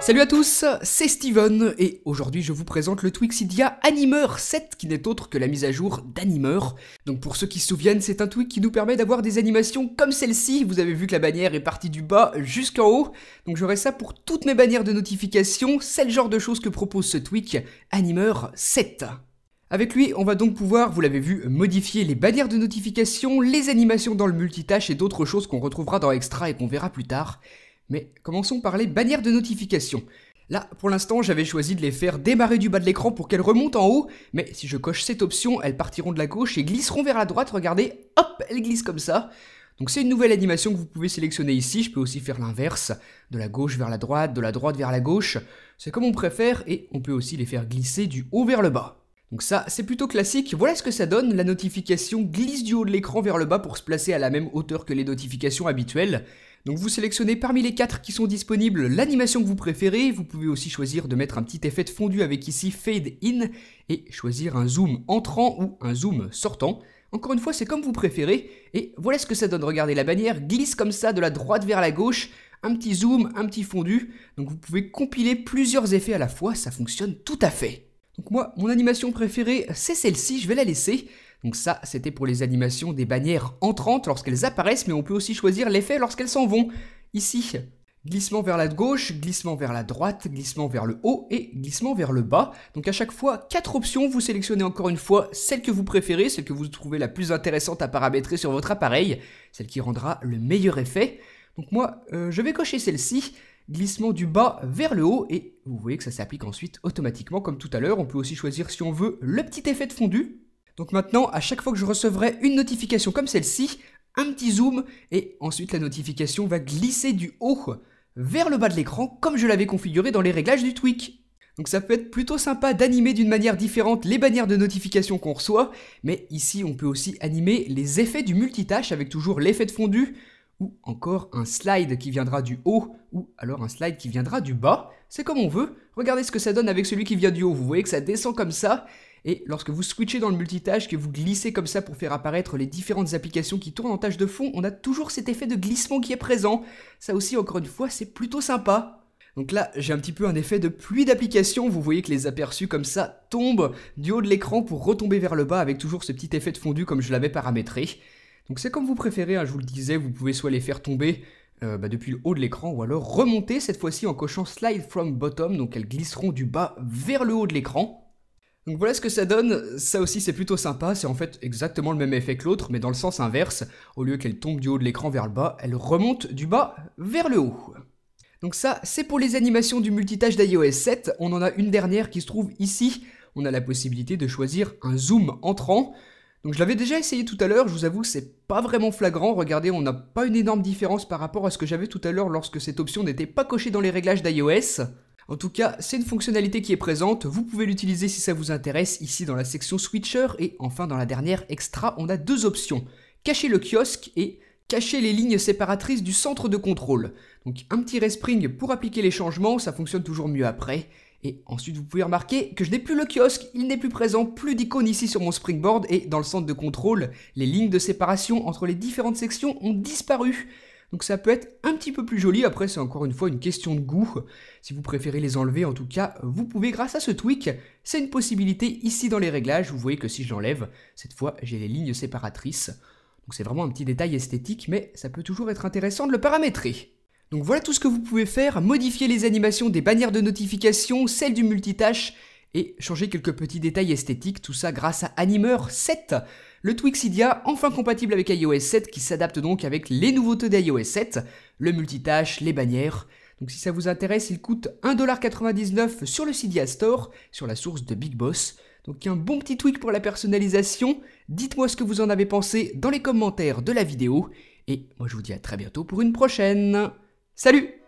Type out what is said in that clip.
Salut à tous, c'est Steven et aujourd'hui je vous présente le Twixidia Animer 7 qui n'est autre que la mise à jour d'Animer. Donc pour ceux qui se souviennent, c'est un tweak qui nous permet d'avoir des animations comme celle-ci. Vous avez vu que la bannière est partie du bas jusqu'en haut. Donc j'aurai ça pour toutes mes bannières de notification. C'est le genre de choses que propose ce tweak Animer 7. Avec lui, on va donc pouvoir, vous l'avez vu, modifier les bannières de notification, les animations dans le multitâche et d'autres choses qu'on retrouvera dans Extra et qu'on verra plus tard. Mais commençons par les bannières de notification. Là, pour l'instant, j'avais choisi de les faire démarrer du bas de l'écran pour qu'elles remontent en haut, mais si je coche cette option, elles partiront de la gauche et glisseront vers la droite, regardez, hop, elles glissent comme ça. Donc c'est une nouvelle animation que vous pouvez sélectionner ici, je peux aussi faire l'inverse, de la gauche vers la droite, de la droite vers la gauche, c'est comme on préfère, et on peut aussi les faire glisser du haut vers le bas. Donc ça, c'est plutôt classique, voilà ce que ça donne, la notification glisse du haut de l'écran vers le bas pour se placer à la même hauteur que les notifications habituelles. Donc vous sélectionnez parmi les 4 qui sont disponibles l'animation que vous préférez, vous pouvez aussi choisir de mettre un petit effet de fondu avec ici Fade In, et choisir un zoom entrant ou un zoom sortant. Encore une fois, c'est comme vous préférez, et voilà ce que ça donne, regardez, la bannière glisse comme ça de la droite vers la gauche, un petit zoom, un petit fondu, donc vous pouvez compiler plusieurs effets à la fois, ça fonctionne tout à fait. Donc moi, mon animation préférée, c'est celle-ci, je vais la laisser. Donc ça, c'était pour les animations des bannières entrantes lorsqu'elles apparaissent, mais on peut aussi choisir l'effet lorsqu'elles s'en vont. Ici, glissement vers la gauche, glissement vers la droite, glissement vers le haut et glissement vers le bas. Donc à chaque fois, 4 options, vous sélectionnez encore une fois celle que vous préférez, celle que vous trouvez la plus intéressante à paramétrer sur votre appareil, celle qui rendra le meilleur effet. Donc moi, je vais cocher celle-ci. Glissement du bas vers le haut, et vous voyez que ça s'applique ensuite automatiquement comme tout à l'heure. On peut aussi choisir, si on veut, le petit effet de fondu. Donc maintenant, à chaque fois que je recevrai une notification comme celle-ci, un petit zoom, et ensuite la notification va glisser du haut vers le bas de l'écran, comme je l'avais configuré dans les réglages du tweak. Donc ça peut être plutôt sympa d'animer d'une manière différente les bannières de notification qu'on reçoit, mais ici on peut aussi animer les effets du multitâche avec toujours l'effet de fondu, ou encore un slide qui viendra du haut, ou alors un slide qui viendra du bas, c'est comme on veut. Regardez ce que ça donne avec celui qui vient du haut, vous voyez que ça descend comme ça, et lorsque vous switchez dans le multitâche, que vous glissez comme ça pour faire apparaître les différentes applications qui tournent en tâche de fond, on a toujours cet effet de glissement qui est présent. Ça aussi, encore une fois, c'est plutôt sympa. Donc là, j'ai un petit peu un effet de pluie d'applications, vous voyez que les aperçus comme ça tombent du haut de l'écran pour retomber vers le bas avec toujours ce petit effet de fondu comme je l'avais paramétré. Donc c'est comme vous préférez, hein, je vous le disais, vous pouvez soit les faire tomber depuis le haut de l'écran ou alors remonter cette fois-ci en cochant Slide from Bottom, donc elles glisseront du bas vers le haut de l'écran. Donc voilà ce que ça donne, ça aussi c'est plutôt sympa, c'est en fait exactement le même effet que l'autre mais dans le sens inverse, au lieu qu'elle tombe du haut de l'écran vers le bas, elle remonte du bas vers le haut. Donc ça c'est pour les animations du multitâche d'iOS 7, on en a une dernière qui se trouve ici, on a la possibilité de choisir un zoom entrant. Donc je l'avais déjà essayé tout à l'heure, je vous avoue c'est pas vraiment flagrant, regardez on n'a pas une énorme différence par rapport à ce que j'avais tout à l'heure lorsque cette option n'était pas cochée dans les réglages d'iOS. En tout cas c'est une fonctionnalité qui est présente, vous pouvez l'utiliser si ça vous intéresse ici dans la section Switcher et enfin dans la dernière Extra on a 2 options, cacher le kiosque et cacher les lignes séparatrices du centre de contrôle. Donc un petit respring pour appliquer les changements, ça fonctionne toujours mieux après. Et ensuite vous pouvez remarquer que je n'ai plus le kiosque, il n'est plus présent, plus d'icônes ici sur mon springboard et dans le centre de contrôle, les lignes de séparation entre les différentes sections ont disparu. Donc ça peut être un petit peu plus joli, après c'est encore une fois une question de goût. Si vous préférez les enlever en tout cas, vous pouvez grâce à ce tweak, c'est une possibilité ici dans les réglages, vous voyez que si je l'enlève, cette fois j'ai les lignes séparatrices. Donc c'est vraiment un petit détail esthétique, mais ça peut toujours être intéressant de le paramétrer. Donc voilà tout ce que vous pouvez faire, modifier les animations des bannières de notification, celles du multitâche, et changer quelques petits détails esthétiques, tout ça grâce à Animer 7, le Twixidia enfin compatible avec iOS 7 qui s'adapte donc avec les nouveautés d'iOS 7, le multitâche, les bannières. Donc si ça vous intéresse, il coûte 1,99$ sur le Cydia Store, sur la source de Big Boss. Donc un bon petit tweak pour la personnalisation, dites-moi ce que vous en avez pensé dans les commentaires de la vidéo, et moi je vous dis à très bientôt pour une prochaine. Salut!